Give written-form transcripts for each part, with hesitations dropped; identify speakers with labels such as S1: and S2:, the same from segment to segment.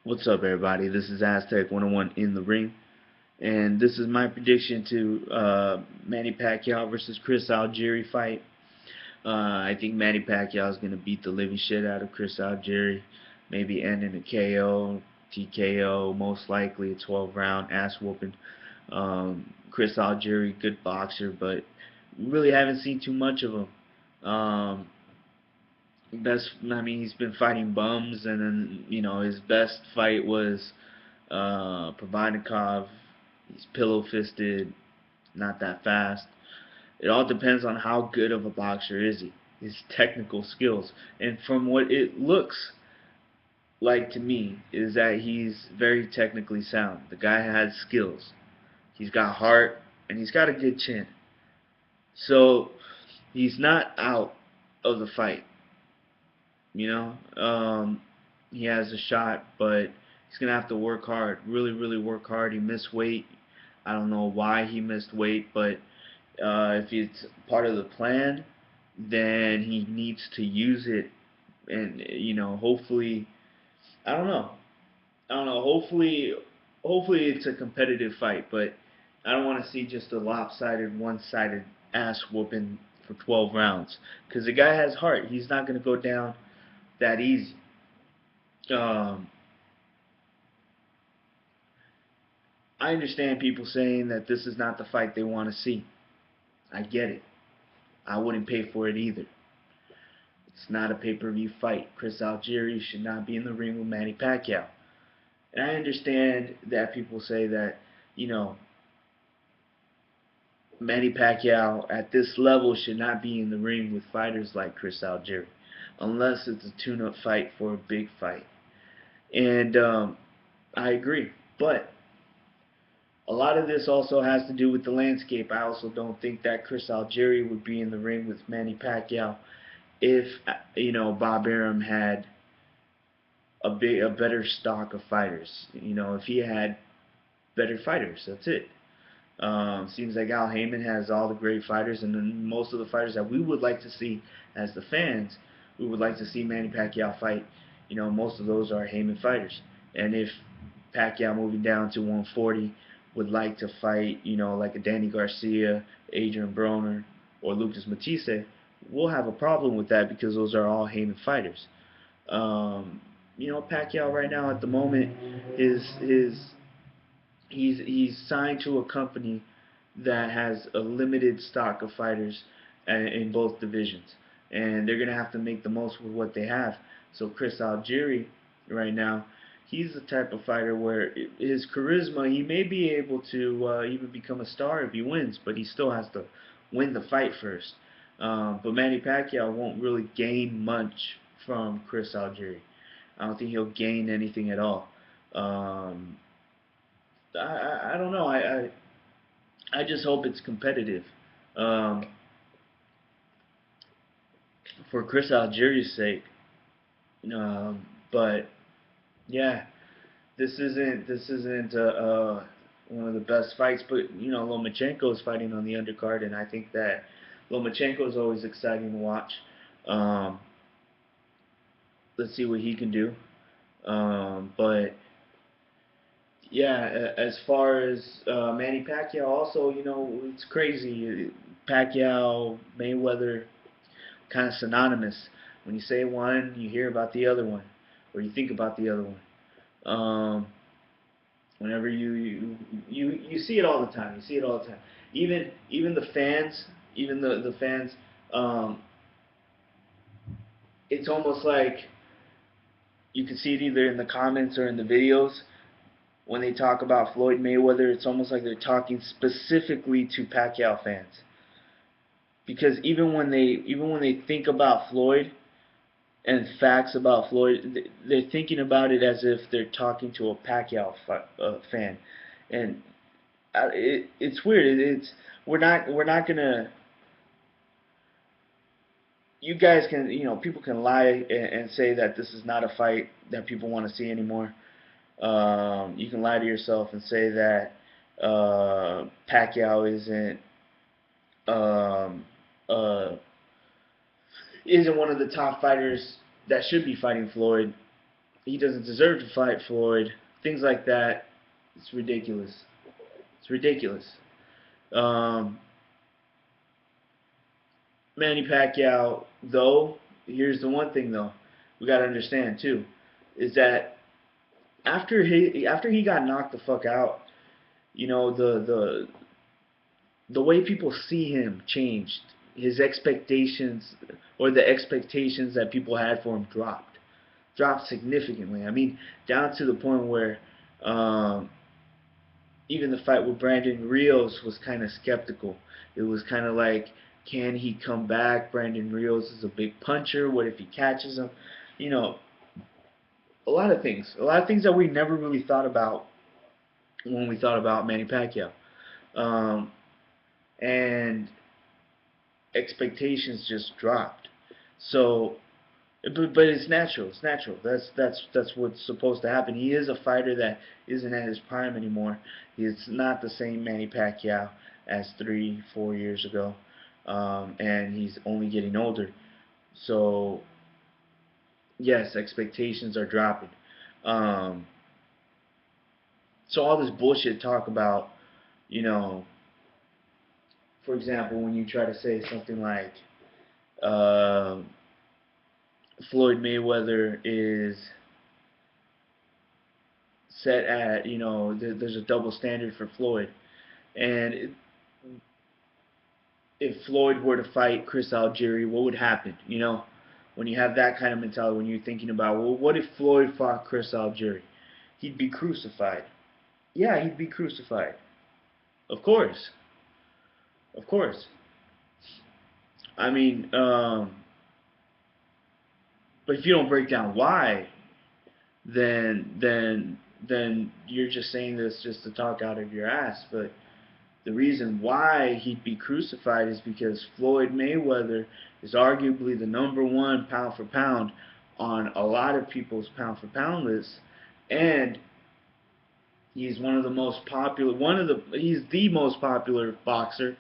S1: What's up, everybody? This is Aztec 101 in the ring, and this is my prediction to Manny Pacquiao versus Chris Algieri fight. I think Manny Pacquiao is going to beat the living shit out of Chris Algieri, maybe end in a KO, TKO, most likely a 12 round ass whooping. Chris Algieri, good boxer, but really haven't seen too much of him. I mean, he's been fighting bums, and then his best fight was Provodnikov. He's pillow fisted, not that fast. It all depends on how good of a boxer is he, his technical skills, and from what it looks like to me is that he's very technically sound. The guy has skills. He's got heart, and he's got a good chin. So he's not out of the fight. You know, he has a shot, but he's gonna have to work hard, really, really work hard. He missed weight. I don't know why he missed weight, but if it's part of the plan, then he needs to use it, and hopefully, I don't know, I don't know. Hopefully it's a competitive fight, but I don't want to see just a lopsided, one-sided ass whooping for 12 rounds, because the guy has heart. He's not gonna go down that easy. Um, I understand people saying that this is not the fight they want to see. I get it. I wouldn't pay for it either. It's not a pay-per-view fight. Chris Algieri should not be in the ring with Manny Pacquiao. And I understand that people say that, you know, Manny Pacquiao at this level should not be in the ring with fighters like Chris Algieri, unless it's a tune-up fight for a big fight. And I agree. But a lot of this also has to do with the landscape. I also don't think that Chris Algieri would be in the ring with Manny Pacquiao if Bob Arum had a better stock of fighters. If he had better fighters, that's it. Seems like Al Heyman has all the great fighters, and then most of the fighters that we would like to see as the fans, we would like to see Manny Pacquiao fight. Most of those are Heyman fighters. And if Pacquiao moving down to 140 would like to fight, like a Danny Garcia, Adrian Broner, or Lucas Matisse, we'll have a problem with that because those are all Heyman fighters. Pacquiao right now at the moment is he's signed to a company that has a limited stock of fighters in both divisions, and they're gonna have to make the most with what they have. So Chris Algieri, right now, he's the type of fighter where his charisma, he may be able to even become a star if he wins, but he still has to win the fight first. But Manny Pacquiao won't really gain much from Chris Algieri. I don't think he'll gain anything at all. Um, I don't know. I just hope it's competitive. Um, for Chris Algieri's sake. But yeah, this isn't one of the best fights. But Lomachenko is fighting on the undercard, and I think that Lomachenko is always exciting to watch. Um, let's see what he can do. But yeah, as far as Manny Pacquiao, also, it's crazy. Pacquiao, Mayweather, kind of synonymous. When you say one, you hear about the other one, or you think about the other one. Whenever you see it all the time. You see it all the time. Even the fans, even the fans, um, it's almost like you can see it either in the comments or in the videos. When they talk about Floyd Mayweather, it's almost like they're talking specifically to Pacquiao fans. Because even when they think about Floyd and facts about Floyd, they're thinking about it as if they're talking to a Pacquiao fan, and it's weird. We're not gonna. You guys can, people can lie and say that this is not a fight that people want to see anymore. You can lie to yourself and say that Pacquiao um, uh, isn't one of the top fighters that should be fighting Floyd. he doesn't deserve to fight Floyd. Things like that. It's ridiculous. It's ridiculous. Um, Manny Pacquiao, though, here's the one thing though, we gotta understand too, is that after he got knocked the fuck out, you know, the way people see him changed. His expectations, or the expectations that people had for him, dropped significantly. I mean, down to the point where um, even the fight with Brandon Rios was kind of skeptical. It was kind of like, can he come back? Brandon Rios is a big puncher. What if he catches him? You know, a lot of things that we never really thought about when we thought about Manny Pacquiao. Um, and expectations just dropped. So, but it's natural. It's natural. That's what's supposed to happen. He is a fighter that isn't at his prime anymore. He's not the same Manny Pacquiao as 3, 4 years ago, and he's only getting older. So yes, expectations are dropping. Um, so all this bullshit talk about, you know, for example, when you try to say something like, uh, Floyd Mayweather is set at, there's a double standard for Floyd. And if Floyd were to fight Chris Algieri, what would happen? When you have that kind of mentality, when you're thinking about, well, what if Floyd fought Chris Algieri? He'd be crucified. Yeah, he'd be crucified. Of course. Of course. I mean, but if you don't break down why, then you're just saying this just to talk out of your ass. But the reason why he'd be crucified is because Floyd Mayweather is arguably the #1 pound for pound on a lot of people's pound for pound lists, and he's one of the most popular. He's the most popular boxer.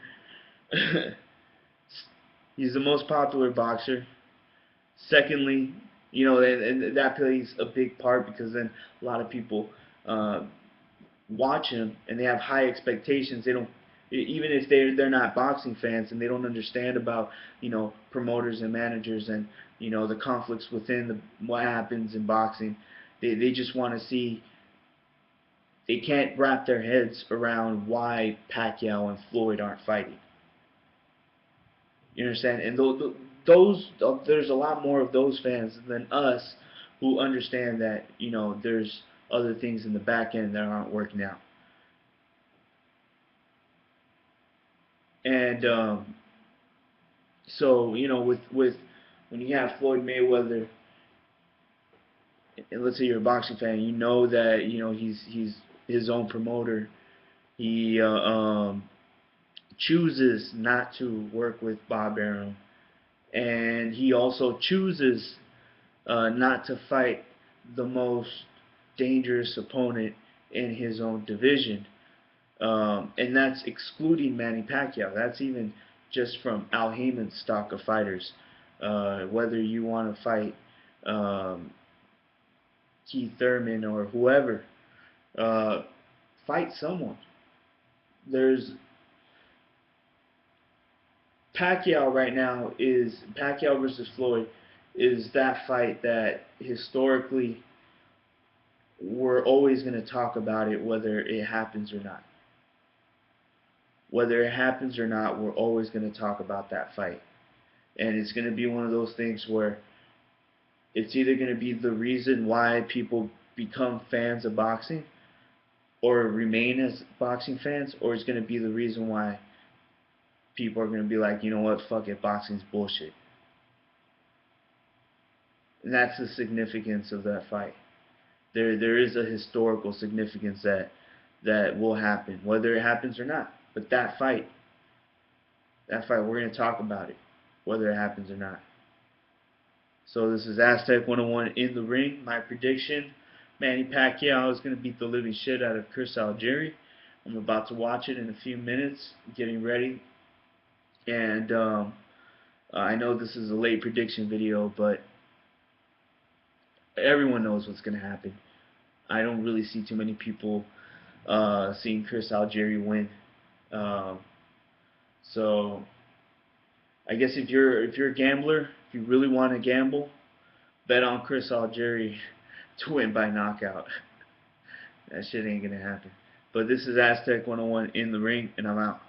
S1: He's the most popular boxer. Secondly, and that plays a big part because then a lot of people uh, watch him and they have high expectations. They don't, even if they're not boxing fans and they don't understand about promoters and managers and the conflicts within what happens in boxing. They just want to see. They can't wrap their heads around why Pacquiao and Floyd aren't fighting. You understand? And there's a lot more of those fans than us who understand that there's other things in the back end that aren't working out. And so with when you have Floyd Mayweather, and let's say you're a boxing fan, you know that he's his own promoter. He chooses not to work with Bob Arum, and he also chooses not to fight the most dangerous opponent in his own division. And that's excluding Manny Pacquiao. That's even just from Al Heyman's stock of fighters. Whether you want to fight Keith Thurman or whoever, fight someone. There's Pacquiao right now is Pacquiao versus Floyd is that fight that historically we're always going to talk about it whether it happens or not. Whether it happens or not, we're always going to talk about that fight. And it's going to be one of those things where it's either going to be the reason why people become fans of boxing or remain as boxing fans, or it's going to be the reason why people are going to be like, you know what, fuck it, boxing's bullshit. And that's the significance of that fight. There is a historical significance that will happen, whether it happens or not. But we're going to talk about it, whether it happens or not. So this is Aztec 101 in the ring. My prediction, Manny Pacquiao is going to beat the living shit out of Chris Algieri. I'm about to watch it in a few minutes, getting ready. And I know this is a late prediction video, but everyone knows what's going to happen. I don't really see too many people seeing Chris Algieri win. Um, so I guess if you're a gambler, if you really want to gamble, bet on Chris Algieri to win by knockout. That shit ain't gonna happen. But this is Aztec 101 in the ring, and I'm out.